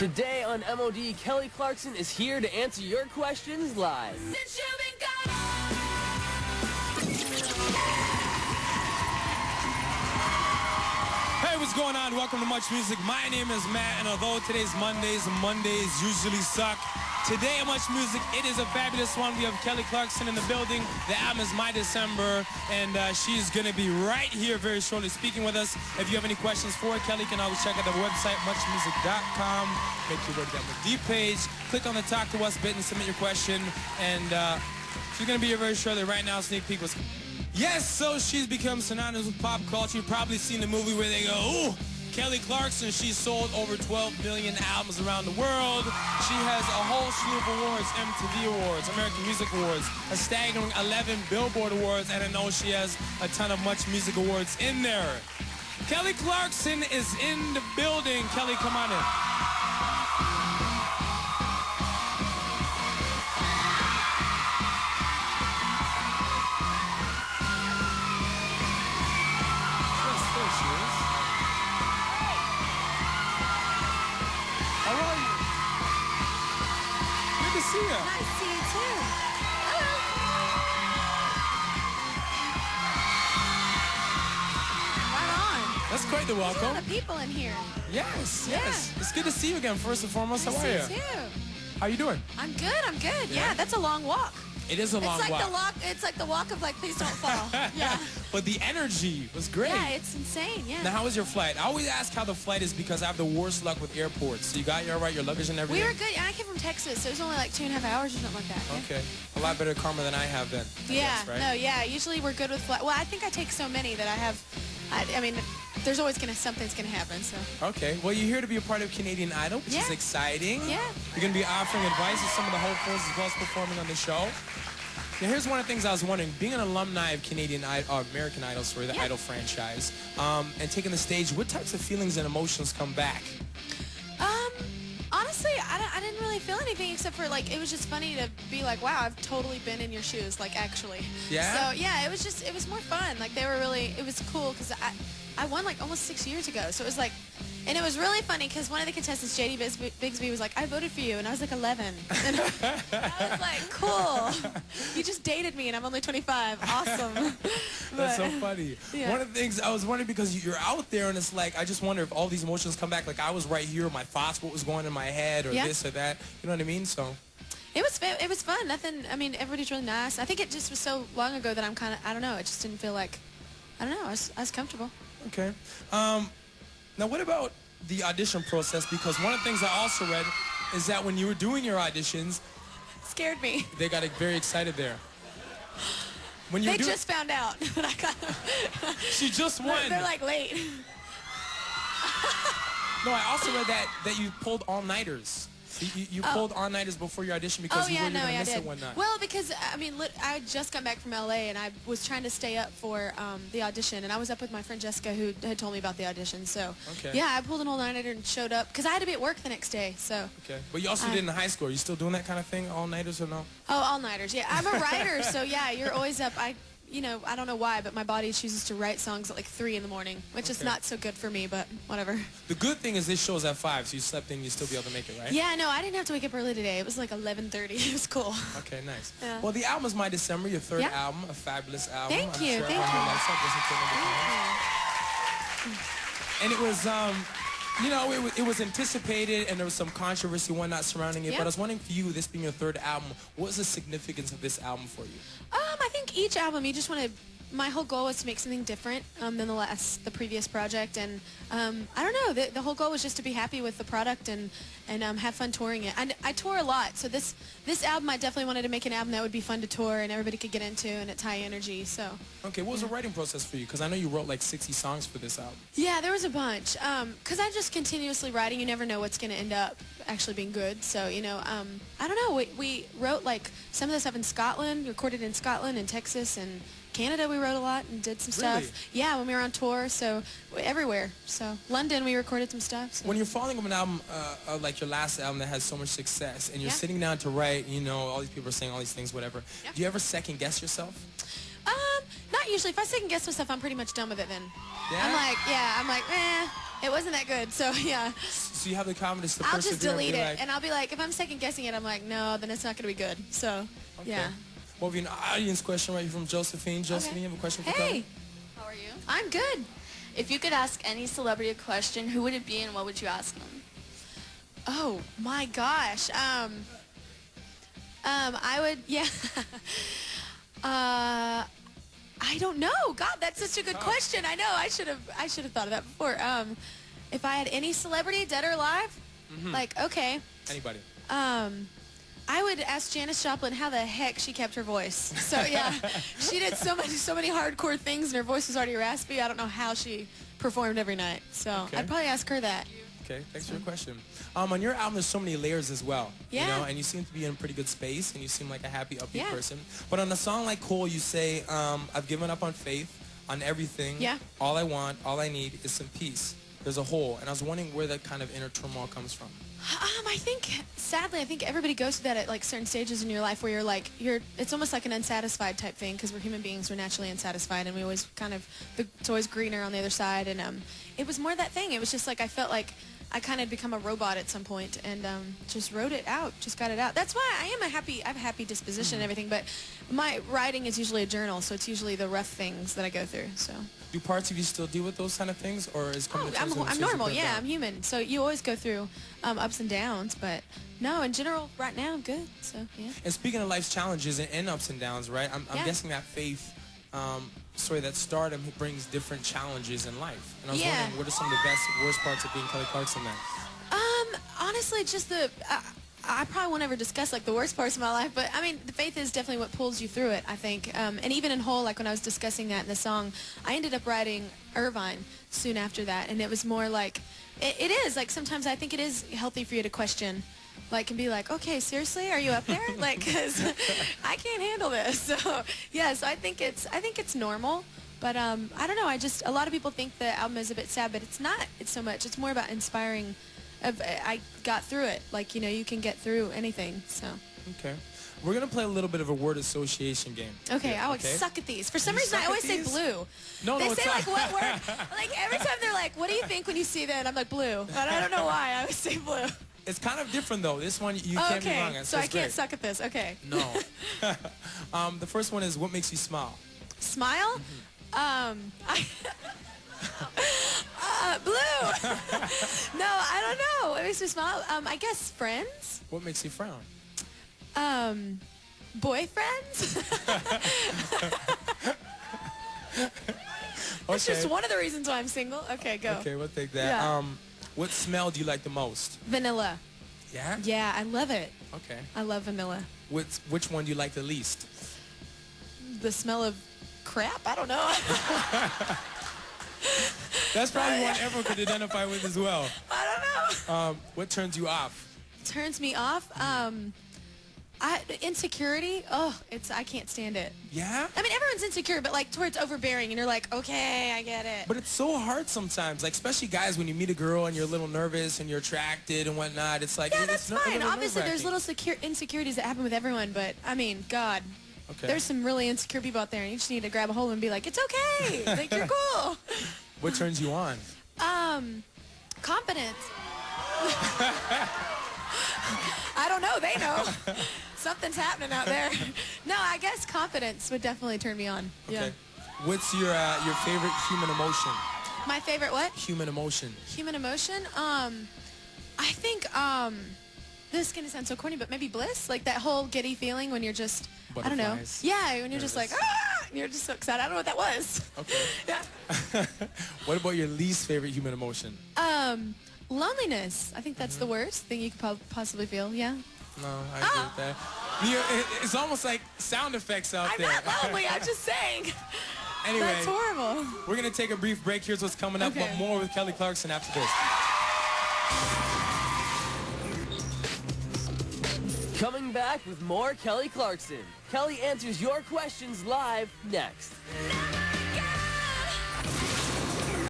Today on MOD, Kelly Clarkson is here to answer your questions live. Since you've been gone. Hey, what's going on? Welcome to Much Music. My name is Matt, and although today's Mondays, and Mondays usually suck, today at Much Music, it is a fabulous one. We have Kelly Clarkson in the building. The album is My December, and she's going to be right here very shortly speaking with us. If you have any questions for Kelly, you can always check out the website, muchmusic.com. Make your way to the MOD page. Click on the Talk to Us button, submit your question, and she's going to be here very shortly. Right now, sneak peek was... Yes, so she's become synonymous with pop culture. You've probably seen the movie where they go, ooh, Kelly Clarkson, she's sold over 12 million albums around the world. She has a whole slew of awards, MTV Awards, American Music Awards, a staggering 11 Billboard Awards, and I know she has a ton of Much Music Awards in there. Kelly Clarkson is in the building. Kelly, come on in. Nice to see you too. Hello. Right on. That's quite the welcome. There's a lot of people in here. Yes, Yeah. yes. It's good to see you again, first and foremost. Nice How are to you? see you too. How you doing? I'm good. Yeah? Yeah, that's a long walk. It is a long It's like walk. it's like the walk of like, please don't fall. Yeah. But the energy was great. Yeah, it's insane. Yeah. Now, how was your flight? I always ask how the flight is because I have the worst luck with airports. So you got your right, your luggage and everything? We were good. I came from Texas, so it was only like 2.5 hours or something like that. Yeah. Okay. A lot better karma than I have then. I Yeah, guess, right? no, yeah. Usually we're good with flight. Well, I think I take so many that I have. I mean, there's always something's gonna happen. So. Okay. Well, you're here to be a part of Canadian Idol, which is Yeah. exciting. Yeah. You're going to be offering advice to some of the hopefuls as well as performing on the show. Now, here's one of the things I was wondering. Being an alumni of American Idol, sorry, the Yeah. Idol franchise, and taking the stage, what types of feelings and emotions come back? Honestly, I didn't really feel anything except for like it was just funny to be like, wow, I've totally been in your shoes, like actually. Yeah? So yeah, it was more fun. Like they were really, it was cool because I won like almost 6 years ago, so it was like. And it was really funny because one of the contestants, JD Bigsby, was like, I voted for you, and I was like 11. And I was like, cool. You just dated me, and I'm only 25. Awesome. That's so funny. Yeah. One of the things I was wondering, because you're out there, and it's like, I just wonder if all these emotions come back. Like, I was right here, my thoughts, what was going in my head, or Yeah. this or that. You know what I mean? So. It was fun. Nothing, I mean, everybody's really nice. I think it just was so long ago that I'm kind of, I don't know, it just didn't feel like, I don't know, I was comfortable. Okay. Now, what about the audition process? Because one of the things I also read is that when you were doing your auditions, It scared me. they got very excited there. When you They just found out that I got she just won. They're like late. No, I also read that you pulled all-nighters. So you pulled all-nighters before your audition because you were going to miss it one night. Well, because, I mean, I just got back from LA, and I was trying to stay up for the audition, and I was up with my friend Jessica, who had told me about the audition, so, Okay. yeah, I pulled an all-nighter and showed up, because I had to be at work the next day, so. Okay. But you also did in high school. Are you still doing that kind of thing, all-nighters or no? Oh, all-nighters, yeah. I'm a writer, so, yeah, you're always up. You know, I don't know why, but my body chooses to write songs at like 3 in the morning, which is not so good for me, but whatever. The good thing is this show's at 5, so you slept in, you still be able to make it, right? Yeah, no, I didn't have to wake up early today. It was like 11:30. It was cool. Okay, nice. Yeah. Well, the album is My December, your third Yeah. album, a fabulous album. Thank I'm you, sure thank everyone you. likes it. Listen to it all the time. And it was, you know, it was anticipated, and there was some controversy, whatnot, surrounding it. Yeah. But I was wondering for you, this being your third album, what was the significance of this album for you? I think each album, you just want to. My whole goal was to make something different than the previous project, and I don't know. The whole goal was just to be happy with the product and have fun touring it. I tour a lot, so this album I definitely wanted to make an album that would be fun to tour and everybody could get into, and it's high energy. So. Okay, what was the writing process for you? Because I know you wrote like 60 songs for this album. Yeah, there was a bunch. Because I'm just continuously writing. You never know what's going to end up actually being good. So, you know, I don't know. We wrote like some of the stuff in Scotland, recorded in Scotland and Texas and Canada. We wrote a lot and did some stuff. Really? Yeah, when we were on tour. So everywhere. So London, we recorded some stuff. So. When you're following up an album like your last album that has so much success, and you're Yeah. sitting down to write, you know, all these people are saying all these things, whatever. Yeah. Do you ever second guess yourself? Not Not usually. If I second guess myself, I'm pretty much done with it then. Yeah? I'm like, it wasn't that good. So yeah. So you have the confidence to I'll persevere just delete and be it, like, and I'll be like, if I'm second guessing it, I'm like, no, then it's not going to be good. So okay. yeah. Well, we have an audience question right here from Josephine. Josephine, you have a question for Hey, Kelly? How are you? I'm good. If you could ask any celebrity a question, who would it be and what would you ask them? Oh my gosh. I would, yeah. I don't know. God, that's such a good question. I know. I should have thought of that before. If I had any celebrity, dead or alive, like, okay. Anybody. I would ask Janis Joplin how the heck she kept her voice. So yeah, she did so many hardcore things, and her voice was already raspy. I don't know how she performed every night. So Okay. I'd probably ask her that. Okay, thanks for your question. On your album, there's so many layers as well. Yeah. You know, and you seem to be in a pretty good space, and you seem like a happy, upbeat Yeah. person. But on a song like Cool, you say, I've given up on faith, on everything. Yeah. All I want, all I need is some peace. There's a hole. And I was wondering where that kind of inner turmoil comes from. I think, sadly, I think everybody goes through that at like certain stages in your life where it's almost like an unsatisfied type thing, because we're human beings, we're naturally unsatisfied, and we always it's always greener on the other side, and it was more that thing. It was just like I felt like I kind of become a robot at some point, and just wrote it out, just got it out. That's why I have a happy disposition and everything, but my writing is usually a journal, so it's usually the rough things that I go through, so. Do parts of you still deal with those kind of things, or is coming to terms with I'm it normal, put it yeah, down? I'm human. So you always go through ups and downs, but no, in general, right now, I'm good, so yeah. And speaking of life's challenges and ups and downs, right, I'm Yeah. guessing that faith, that stardom brings different challenges in life. And I was Yeah. wondering, what are some of the best, worst parts of being Kelly Clarkson then? Honestly, just I probably won't ever discuss like the worst parts of my life, but I mean, the faith is definitely what pulls you through it, I think. And even in Whole, like when I was discussing that in the song, I ended up writing Irvine soon after that, and it was more like, it is, like sometimes I think it is healthy for you to question, like, and be like, okay, seriously, are you up there? Like, because I can't handle this. So, yeah, so I think it's normal. But I don't know, a lot of people think the album is a bit sad, but it's not. It's so much. It's more about inspiring. I got through it. Like, you know, you can get through anything, so. Okay. We're going to play a little bit of a word association game. Okay, Yeah, I suck at these. For some You reason, I suck always at say these? blue. No, They no, say, it's like, not. what word? Like, every time they're like, what do you think when you see that? I'm like, blue. And I don't know why. I always say blue. It's kind of different, though. This one, you can't be wrong. So I it's can't great. suck at this. Okay. No. The first one is, what makes you smile? Smile? Blue. No, I don't know. What makes me smile? I guess friends. What makes you frown? Boyfriends. That's Okay. just one of the reasons why I'm single. Okay, go. Okay, we'll take that. Yeah. What smell do you like the most? Vanilla. Yeah? Yeah, I love it. Okay. I love vanilla. Which one do you like the least? The smell of crap? I don't know. That's probably one everyone could identify with as well. I don't know. What turns you off? Turns me off. Insecurity. Oh, I can't stand it. Yeah? I mean, everyone's insecure, but like towards overbearing, and you're like, okay, I get it. But it's so hard sometimes, like especially guys when you meet a girl and you're a little nervous and you're attracted and whatnot. It's like, Yeah, it's that's not fine. really Obviously, there's nerve-wracking. little insecurities that happen with everyone, but I mean, God, Okay. there's some really insecure people out there, and you just need to grab a hold of them and be like, it's okay, like you're cool. What turns you on? Confidence. I don't know. They know. Something's happening out there. No, I guess confidence would definitely turn me on. Okay. Yeah. What's your favorite human emotion? My favorite what? Human emotion. Human emotion? I think, this is going to sound so corny, but maybe bliss? Like that whole giddy feeling when you're just, I don't know. Butterflies. Yeah, when you're just like, Nervous. ah! And you're just so excited. I don't know what that was. Okay. Yeah. What about your least favorite human emotion? Loneliness. I think that's the worst thing you could possibly feel. Yeah. No, I agree with that. It's almost like sound effects out I'm there. not lonely. I'm just saying. Anyway, That's horrible. we're going to take a brief break. Here's what's coming up, Okay. but more with Kelly Clarkson after this. Coming back with more Kelly Clarkson. Kelly answers your questions live next.